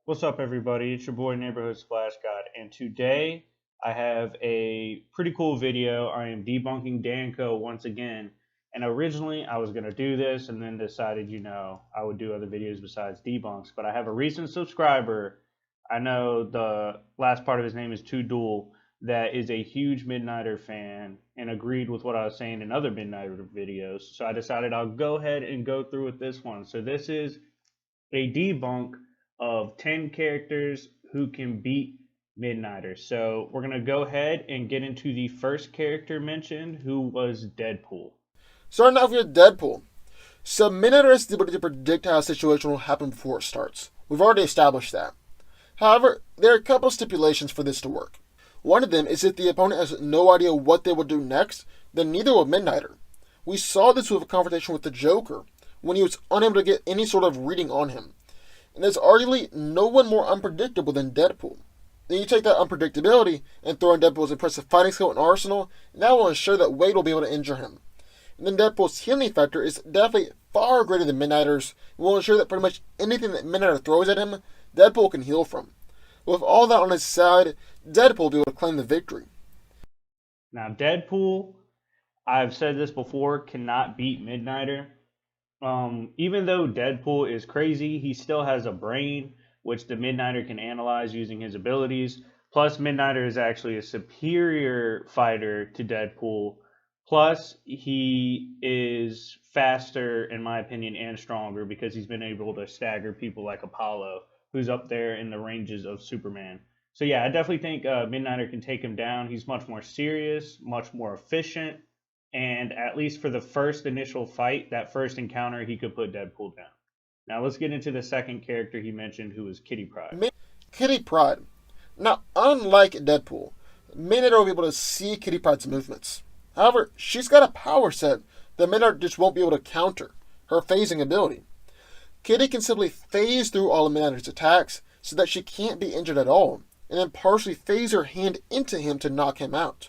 What's up, everybody? It's your boy Neighborhood Splash God, and today I have a pretty cool video. I am debunking Danco once again, and originally I was gonna do this, and then decided, I would do other videos besides debunks. But I have a recent subscriber. I know the last part of his name is Two Duel. That is a huge Midnighter fan and agreed with what I was saying in other Midnighter videos. So I decided I'll go ahead and go through with this one. So this is a debunk of 10 characters who can beat Midnighters. So we're going to go ahead and get into the first character mentioned, who was Deadpool. Starting off with Deadpool. So Midnighter has the ability to predict how a situation will happen before it starts. We've already established that. However, there are a couple stipulations for this to work. One of them is if the opponent has no idea what they will do next, then neither will Midnighter. We saw this with a confrontation with the Joker, when he was unable to get any sort of reading on him. And there's arguably no one more unpredictable than Deadpool. Then you take that unpredictability and throw in Deadpool's impressive fighting skill and arsenal, and that will ensure that Wade will be able to injure him. And then Deadpool's healing factor is definitely far greater than Midnighter's, and will ensure that pretty much anything that Midnighter throws at him, Deadpool can heal from. With all that on his side, Deadpool will be able to claim the victory. Now, Deadpool, I've said this before, cannot beat Midnighter. Even though Deadpool is crazy, he still has a brain, which the Midnighter can analyze using his abilities. Plus, Midnighter is actually a superior fighter to Deadpool. Plus, he is faster, in my opinion, and stronger because he's been able to stagger people like Apollo, who's up there in the ranges of Superman. So yeah, I definitely think Midnighter can take him down. He's much more serious, much more efficient, and at least for the first initial fight, that first encounter, he could put Deadpool down. Now let's get into the second character he mentioned, who was Kitty Pryde. Kitty Pryde. Now, unlike Deadpool, Midnighter will be able to see Kitty Pryde's movements. However, she's got a power set that Midnighter just won't be able to counter, her phasing ability. Kitty can simply phase through all of Midnighter's attacks so that she can't be injured at all, and then partially phase her hand into him to knock him out.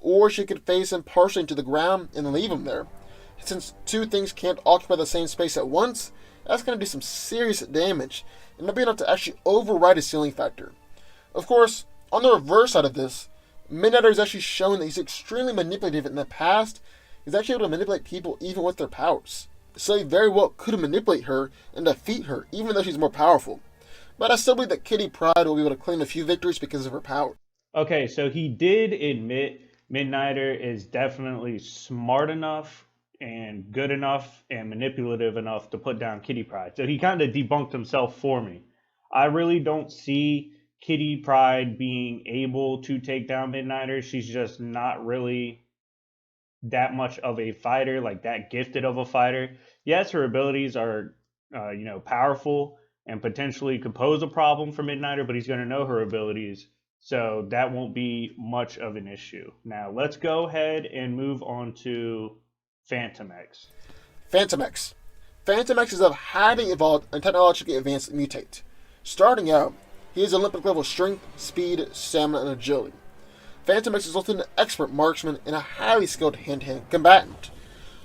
Or she could phase him partially into the ground and leave him there. Since two things can't occupy the same space at once, that's going to do some serious damage, and might be enough to actually override his healing factor. Of course, on the reverse side of this, Midnighter has actually shown that he's extremely manipulative in the past. He's actually able to manipulate people even with their powers. So he very well could manipulate her and defeat her, even though she's more powerful. But I still believe that Kitty Pryde will be able to claim a few victories because of her power. Okay, so he did admit Midnighter is definitely smart enough and good enough and manipulative enough to put down Kitty Pryde. So he kind of debunked himself for me. I really don't see Kitty Pryde being able to take down Midnighter. She's just not really that much of a fighter, like that gifted of a fighter. Yes, her abilities are, powerful and potentially could pose a problem for Midnighter, but he's going to know her abilities, so that won't be much of an issue. Now, let's go ahead and move on to Fantomex. Fantomex. Fantomex is a highly evolved and technologically advanced mutate. Starting out, he has Olympic level strength, speed, stamina, and agility. Fantomex is also an expert marksman and a highly skilled hand-to-hand combatant.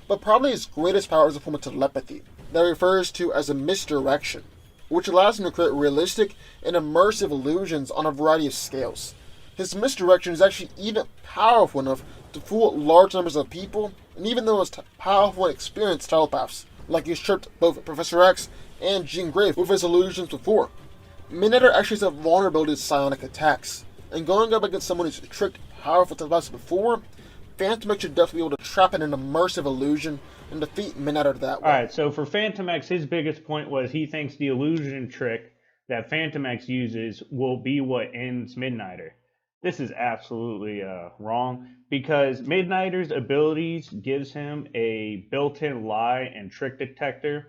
But probably his greatest power is a form of telepathy that he refers to as a misdirection, which allows him to create realistic and immersive illusions on a variety of scales. His misdirection is actually even powerful enough to fool large numbers of people, and even the most powerful and experienced telepaths, like he's tripped both Professor X and Jean Grey with his illusions before. Midnighter actually has a vulnerability to psionic attacks, and going up against someone who's tricked powerful telepaths before, Fantomex should definitely be able to trap in an immersive illusion and defeat Midnighter that way. Alright, so for Fantomex, his biggest point was he thinks the illusion trick that Fantomex uses will be what ends Midnighter. This is absolutely wrong, because Midnighter's abilities gives him a built-in lie and trick detector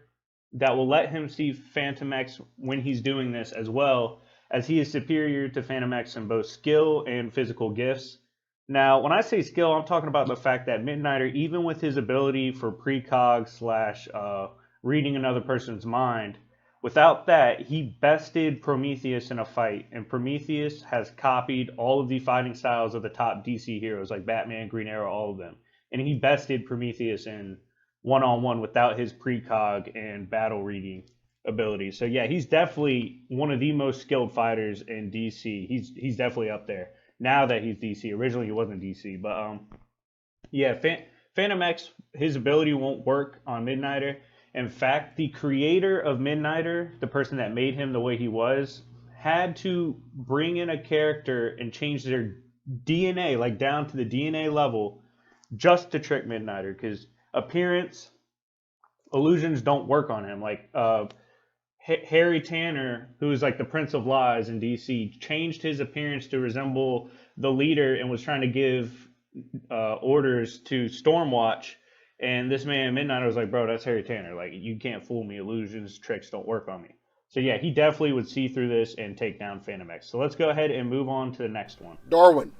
that will let him see Fantomex when he's doing this, as well as he is superior to Fantomex in both skill and physical gifts. Now, when I say skill, I'm talking about the fact that Midnighter, even with his ability for precog slash reading another person's mind, without that, he bested Prometheus in a fight, and Prometheus has copied all of the fighting styles of the top DC heroes, like Batman, Green Arrow, all of them. And he bested Prometheus in one-on-one without his precog and battle reading. abilities. So yeah, he's definitely one of the most skilled fighters in DC. He's definitely up there now that he's DC. Originally he wasn't DC, but yeah, Phantom X, his ability won't work on Midnighter. In fact, the creator of Midnighter, the person that made him the way he was, had to bring in a character and change their DNA, like down to the DNA level, just to trick Midnighter, because appearance illusions don't work on him. Like Harry Tanner, who's like the Prince of Lies in DC, changed his appearance to resemble the leader and was trying to give orders to Stormwatch. And this man Midnighter was like, "Bro, that's Harry Tanner. Like, you can't fool me. Illusions, tricks don't work on me." So yeah, he definitely would see through this and take down Phantom X. So let's go ahead and move on to the next one. Darwin.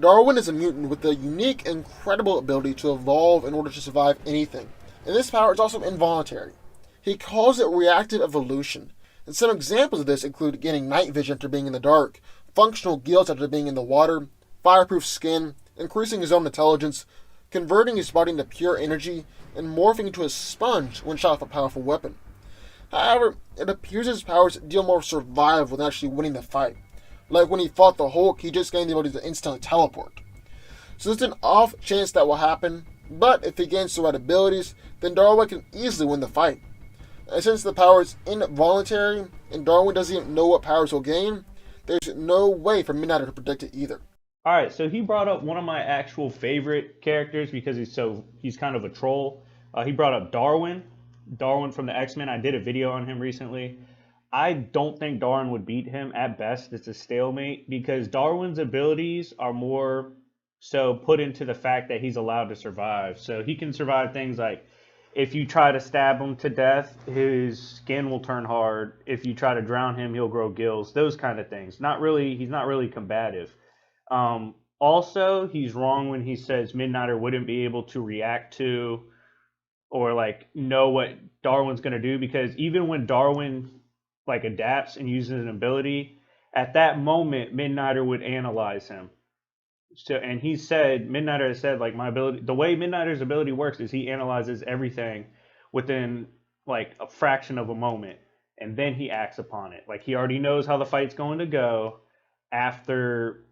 Darwin is a mutant with the unique, incredible ability to evolve in order to survive anything. And this power is also involuntary. He calls it reactive evolution. And some examples of this include gaining night vision after being in the dark, functional gills after being in the water, fireproof skin, increasing his own intelligence, converting his body into pure energy, and morphing into a sponge when shot with a powerful weapon. However, it appears his powers deal more with survival than actually winning the fight. Like when he fought the Hulk, he just gained the ability to instantly teleport. So there's an off chance that will happen, but if he gains the right abilities, then Darwin can easily win the fight. And since the power is involuntary, and Darwin doesn't even know what powers he'll gain, there's no way for Midnighter to predict it either. All right, so he brought up one of my actual favorite characters because he's kind of a troll. He brought up Darwin from the X-Men. I did a video on him recently. I don't think Darwin would beat him. At best, it's a stalemate because Darwin's abilities are more so put into the fact that he's allowed to survive. So he can survive things like if you try to stab him to death, his skin will turn hard. If you try to drown him, he'll grow gills. Those kind of things. He's not really combative. Also, he's wrong when he says Midnighter wouldn't be able to react to or like know what Darwin's going to do, because even when Darwin like adapts and uses an ability, at that moment Midnighter would analyze him. So, and Midnighter has said, like, my ability, the way Midnighter's ability works is he analyzes everything within like a fraction of a moment, and then he acts upon it. Like, he already knows how the fight's going to go after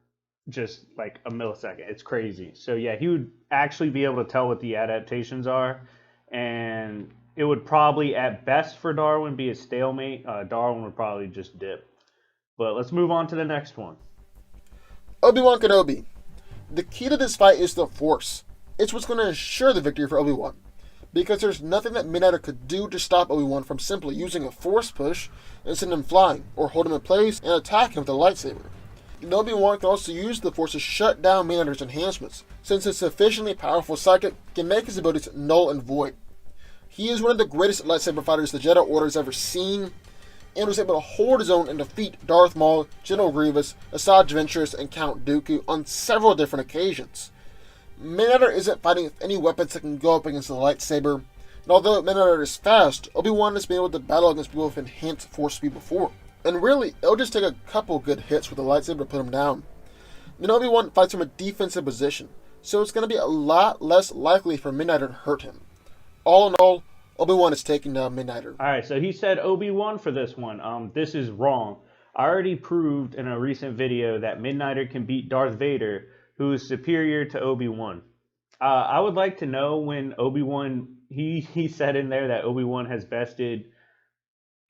just like a millisecond. It's crazy. So yeah, he would actually be able to tell what the adaptations are, and it would probably at best for Darwin be a stalemate. Darwin would probably just dip. But let's move on to the next one. Obi-Wan Kenobi. The key to this fight is the Force. It's what's going to ensure the victory for Obi-Wan, because there's nothing that Midnighter could do to stop Obi-Wan from simply using a Force push and send him flying, or hold him in place and attack him with a lightsaber. Obi-Wan can also use the Force to shut down Midnighter's enhancements, since his sufficiently powerful psychic can make his abilities null and void. He is one of the greatest lightsaber fighters the Jedi Order has ever seen, and was able to hold his own and defeat Darth Maul, General Grievous, Asajj Ventress, and Count Dooku on several different occasions. Midnighter isn't fighting with any weapons that can go up against the lightsaber, and although Midnighter is fast, Obi-Wan has been able to battle against people with enhanced force speed before. And really, it'll just take a couple good hits with the lightsaber to put him down. Then Obi-Wan fights from a defensive position, so it's going to be a lot less likely for Midnighter to hurt him. All in all, Obi-Wan is taking down Midnighter. Alright, so he said Obi-Wan for this one. This is wrong. I already proved in a recent video that Midnighter can beat Darth Vader, who is superior to Obi-Wan. I would like to know when Obi-Wan, he said in there that Obi-Wan has bested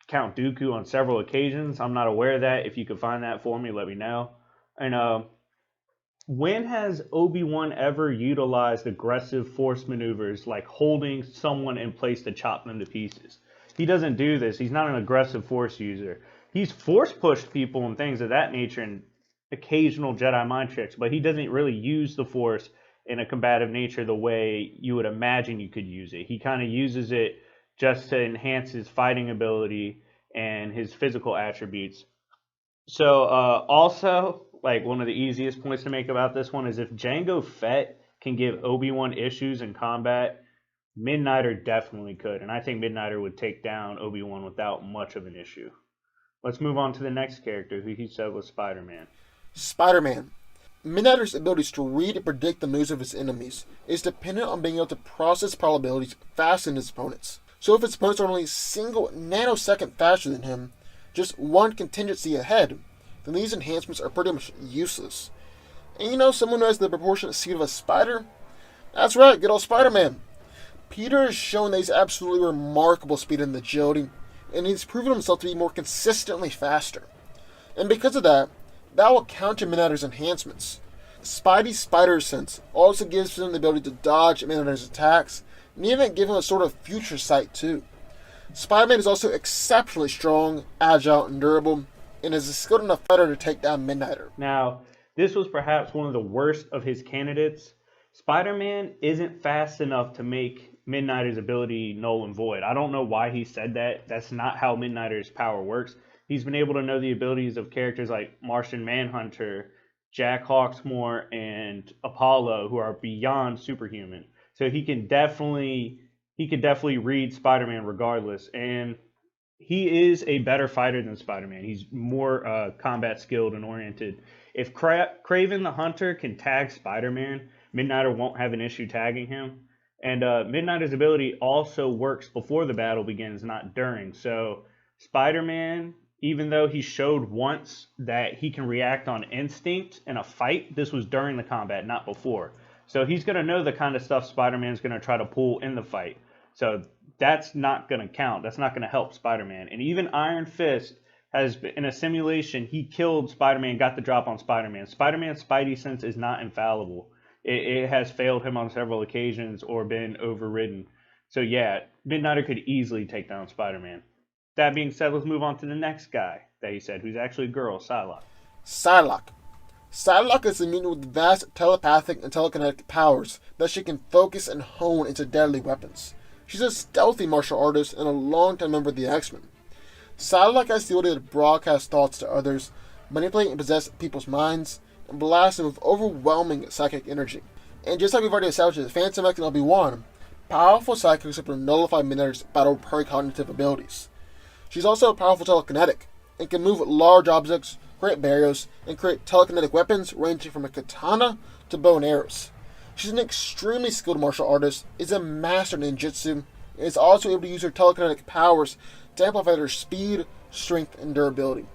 Count Dooku on several occasions. I'm not aware of that. If you could find that for me, let me know. And when has Obi-Wan ever utilized aggressive force maneuvers like holding someone in place to chop them to pieces? He doesn't do this. He's not an aggressive force user. He's force pushed people and things of that nature and occasional Jedi mind tricks, but he doesn't really use the force in a combative nature the way you would imagine you could use it. He kind of uses it just to enhance his fighting ability and his physical attributes. So also, like, one of the easiest points to make about this one is if Jango Fett can give Obi-Wan issues in combat, Midnighter definitely could. And I think Midnighter would take down Obi-Wan without much of an issue. Let's move on to the next character, who he said was Spider-Man. Spider-Man. Midnighter's abilities to read and predict the moves of his enemies is dependent on being able to process probabilities faster than his opponents. So if his opponents are only a single nanosecond faster than him, just one contingency ahead, then these enhancements are pretty much useless. And you know someone who has the proportionate speed of a spider? That's right, good old Spider-Man. Peter has shown that he's absolutely remarkable speed and agility, and he's proven himself to be more consistently faster. And because of that, that will counter Midnighter's enhancements. Spidey's spider sense also gives him the ability to dodge Midnighter's attacks, and even give him a sort of future sight too. Spider-Man is also exceptionally strong, agile, and durable, and is a skilled enough fighter to take down Midnighter. Now, this was perhaps one of the worst of his candidates. Spider-Man isn't fast enough to make Midnighter's ability null and void. I don't know why he said that. That's not how Midnighter's power works. He's been able to know the abilities of characters like Martian Manhunter, Jack Hawksmoor, and Apollo, who are beyond superhuman. So he could definitely read Spider-Man regardless, and he is a better fighter than Spider-Man. He's more combat skilled and oriented. If Kraven the Hunter can tag Spider-Man, Midnighter won't have an issue tagging him. And Midnighter's ability also works before the battle begins, not during. So Spider-Man, even though he showed once that he can react on instinct in a fight, this was during the combat, not before. So he's going to know the kind of stuff Spider-Man's going to try to pull in the fight. So that's not going to count. That's not going to help Spider-Man. And even Iron Fist has been, in a simulation, he killed Spider-Man, got the drop on Spider-Man. Spider-Man's Spidey sense is not infallible. It has failed him on several occasions or been overridden. So yeah, Midnighter could easily take down Spider-Man. That being said, let's move on to the next guy that he said, who's actually a girl, Psylocke. Psylocke. Psylocke is a mutant with vast telepathic and telekinetic powers that she can focus and hone into deadly weapons. She's a stealthy martial artist and a longtime member of the X-Men. Psylocke has the ability to broadcast thoughts to others, manipulate and possess people's minds, and blast them with overwhelming psychic energy. And just like we've already established with Fantomex and Obi-Wan, powerful psychics are able to nullify Midnighter's battle precognitive abilities. She's also a powerful telekinetic, and can move large objects, create barriers, and create telekinetic weapons ranging from a katana to bow and arrows. She's an extremely skilled martial artist, is a master in ninjutsu, and is also able to use her telekinetic powers to amplify her speed, strength, and durability.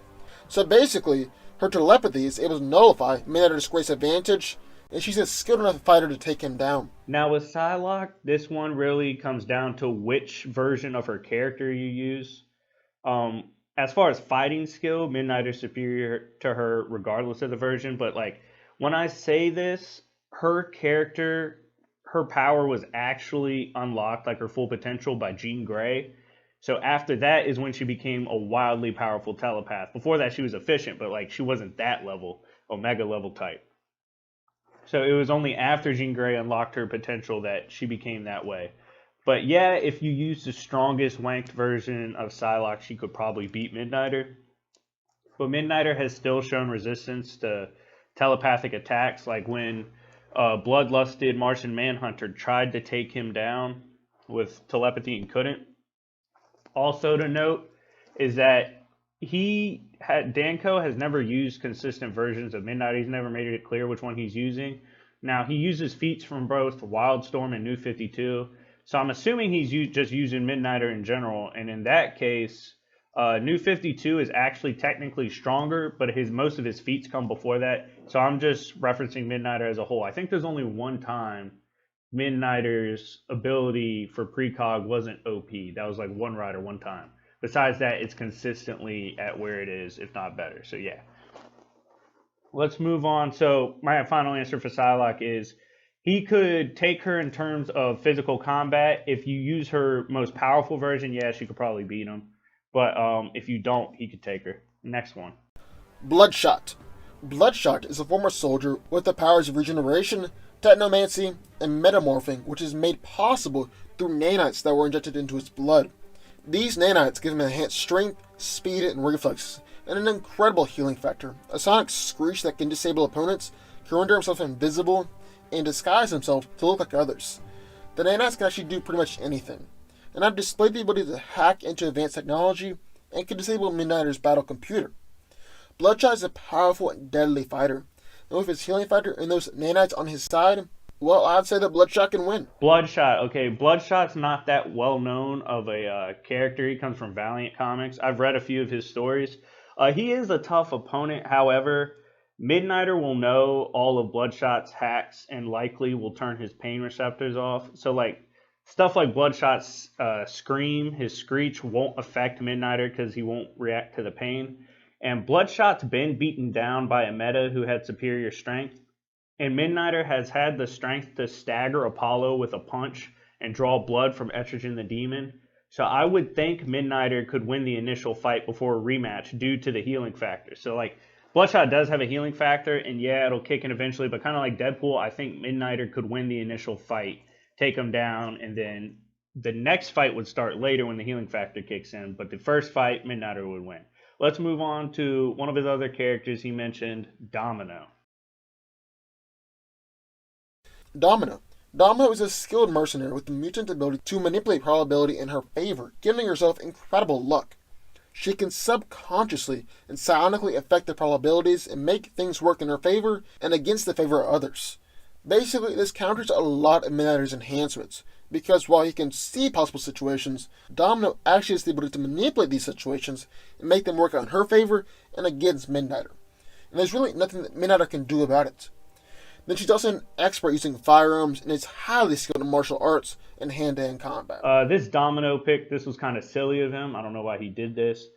So basically, her telepathy is able to nullify Midnighter's greatest advantage, and she's a skilled enough fighter to take him down. Now with Psylocke, this one really comes down to which version of her character you use. As far as fighting skill, Midnighter's superior to her regardless of the version, but like when I say this, her character, her power was actually unlocked, like her full potential, by Jean Grey. So after that is when she became a wildly powerful telepath. Before that she was efficient, but like she wasn't that level, Omega level type. So it was only after Jean Grey unlocked her potential that she became that way. But yeah, if you use the strongest wanked version of Psylocke, she could probably beat Midnighter. But Midnighter has still shown resistance to telepathic attacks, like when bloodlusted Martian Manhunter tried to take him down with telepathy and couldn't. Also to note is that Danko has never used consistent versions of Midnighter. He's never made it clear which one he's using. Now, he uses feats from both Wildstorm and New 52. So I'm assuming he's just using Midnighter in general. And in that case, New 52 is actually technically stronger, but most of his feats come before that. So I'm just referencing Midnighter as a whole. I think there's only one time Midnighter's ability for precog wasn't OP. That was like one rider one time. Besides that, it's consistently at where it is, if not better. So yeah. Let's move on. So my final answer for Psylocke is he could take her in terms of physical combat. If you use her most powerful version, yeah, she could probably beat him. But if you don't, he could take her. Next one. Bloodshot. Bloodshot is a former soldier with the powers of regeneration, technomancy, and metamorphing, which is made possible through nanites that were injected into his blood. These nanites give him enhanced strength, speed, and reflexes, and an incredible healing factor. A sonic screech that can disable opponents, can render himself invisible, and disguise himself to look like others. The nanites can actually do pretty much anything, and have displayed the ability to hack into advanced technology and can disable Midnighter's battle computer. Bloodshot is a powerful and deadly fighter, and with his healing factor and those nanites on his side, Well, I'd say that Bloodshot can win. Bloodshot. Okay, Bloodshot's not that well known of a character. He comes from Valiant Comics. I've read a few of his stories. He is a tough opponent. However, Midnighter will know all of Bloodshot's hacks and likely will turn his pain receptors off. So, like, stuff like Bloodshot's scream, his screech won't affect Midnighter because he won't react to the pain. And Bloodshot's been beaten down by a meta who had superior strength. And Midnighter has had the strength to stagger Apollo with a punch and draw blood from Etrigan the Demon. So I would think Midnighter could win the initial fight before a rematch due to the healing factor. So, like, Bloodshot does have a healing factor, and yeah, it'll kick in eventually, but kind of like Deadpool, I think Midnighter could win the initial fight, take him down, and then the next fight would start later when the healing factor kicks in. But the first fight, Midnighter would win. Let's move on to one of his other characters he mentioned, Domino. Domino. Domino is a skilled mercenary with the mutant ability to manipulate probability in her favor, giving herself incredible luck. She can subconsciously and psionically affect the probabilities and make things work in her favor and against the favor of others. Basically, this counters a lot of Midnighter's enhancements, because while he can see possible situations, Domino actually has the ability to manipulate these situations and make them work on her favor and against Midnighter. And there's really nothing that Midnighter can do about it. Then she's also an expert using firearms and is highly skilled in martial arts and hand-to-hand combat. This Domino pick, this was kind of silly of him. I don't know why he did this.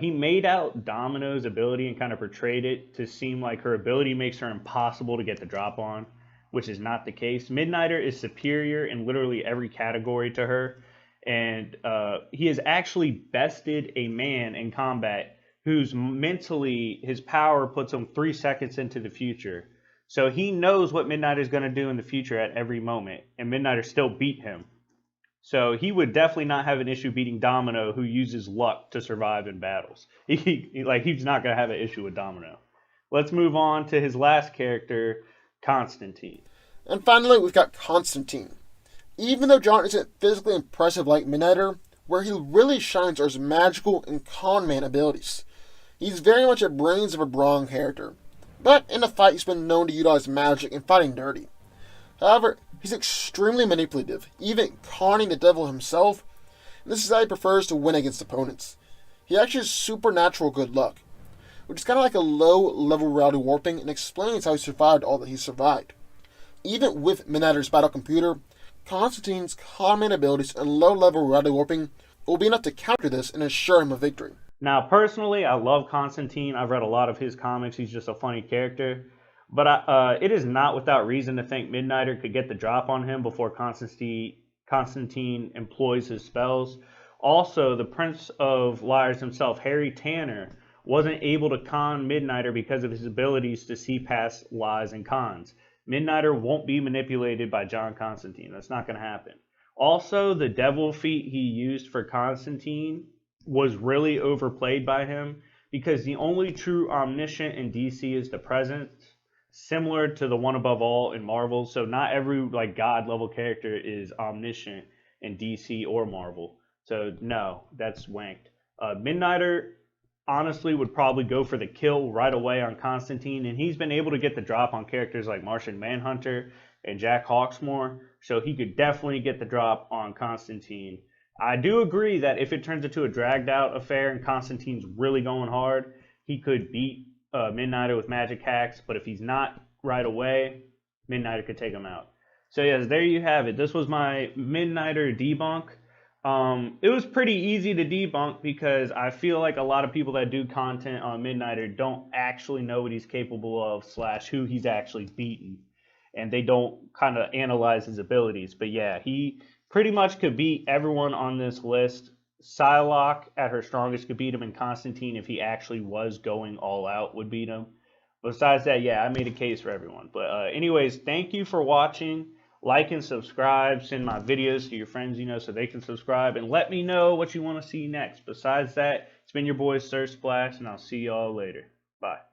He made out Domino's ability and kind of portrayed it to seem like her ability makes her impossible to get the drop on, which is not the case. Midnighter is superior in literally every category to her, and he has actually bested a man in combat whose mentally, his power puts him 3 seconds into the future. So he knows what Midnighter is going to do in the future at every moment, and Midnighter still beat him. So he would definitely not have an issue beating Domino, who uses luck to survive in battles. He's not going to have an issue with Domino. Let's move on to his last character, Constantine. And finally, we've got Constantine. Even though John isn't physically impressive like Midnighter, where he really shines are his magical and con man abilities. He's very much a brains of a brawn character, but in a fight he's been known to utilize magic and fighting dirty. However, he's extremely manipulative, even conning the devil himself, and this is how he prefers to win against opponents. He actually has supernatural good luck, which is kind of like a low-level reality warping and explains how he survived all that he survived. Even with Midnighter's battle computer, Constantine's con-man abilities and low-level reality warping will be enough to counter this and ensure him a victory. Now, personally, I love Constantine. I've read a lot of his comics. He's just a funny character. But it is not without reason to think Midnighter could get the drop on him before Constantine employs his spells. Also, the Prince of Liars himself, Harry Tanner, wasn't able to con Midnighter because of his abilities to see past lies and cons. Midnighter won't be manipulated by John Constantine. That's not going to happen. Also, the devil feat he used for Constantine was really overplayed by him because the only true omniscient in DC is the Presence, similar to the One Above All in Marvel. So not every god level character is omniscient in DC or Marvel. So no, that's wanked. Midnighter honestly would probably go for the kill right away on Constantine, and he's been able to get the drop on characters like Martian Manhunter and Jack Hawksmoor, so he could definitely get the drop on Constantine. I do agree that if it turns into a dragged out affair and Constantine's really going hard, he could beat Midnighter with magic hacks, but if he's not right away, Midnighter could take him out. So yes, there you have it. This was my Midnighter debunk. It was pretty easy to debunk because I feel like a lot of people that do content on Midnighter don't actually know what he's capable of / who he's actually beaten, and they don't kind of analyze his abilities. But yeah, he pretty much could beat everyone on this list. Psylocke at her strongest could beat him, and Constantine, if he actually was going all out, would beat him. Besides that, yeah, I made a case for everyone. But anyways, thank you for watching. Like and subscribe. Send my videos to your friends, so they can subscribe. And let me know what you want to see next. Besides that, it's been your boy, Sir Splash, and I'll see y'all later. Bye.